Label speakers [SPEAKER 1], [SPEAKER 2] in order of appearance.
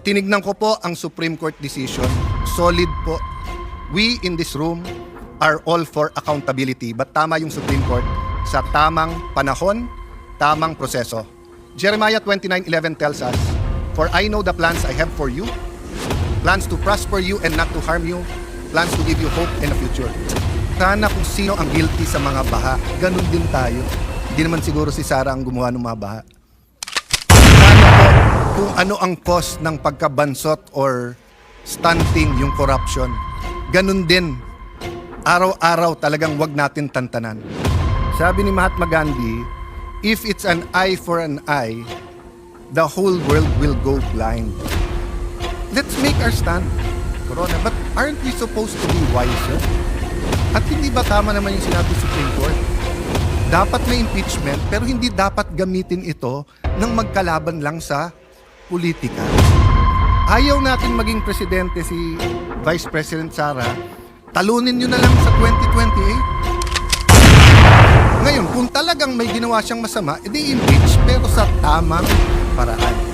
[SPEAKER 1] Tinignan ko po ang Supreme Court decision. Solid po. We in this room are all for accountability. But tama yung Supreme Court sa tamang panahon, tamang proseso. Jeremiah 29:11 tells us, "For I know the plans I have for you, plans to prosper you and not to harm you, plans to give you hope and a future." Sana kung sino ang guilty sa mga baha, ganun din tayo. Hindi naman siguro si Sarah ang gumawa ng mga baha. Sana po kung ano ang cause ng pagkabansot or stunting yung corruption, ganun din. Araw-araw talagang wag natin tantanan. Sabi ni Mahatma Gandhi, if it's an eye for an eye, the whole world will go blind. Let's make our stand, Corona. But aren't we supposed to be wiser? At hindi ba tama naman yung sinabi sa Supreme Court? Dapat may impeachment, pero hindi dapat gamitin ito ng magkalaban lang sa politika. Ayaw natin maging presidente si Vice President Sara, talunin nyo na lang sa 2028. Ngayon, kung talagang may ginawa siyang masama, edi impeach pero sa tamang paraan.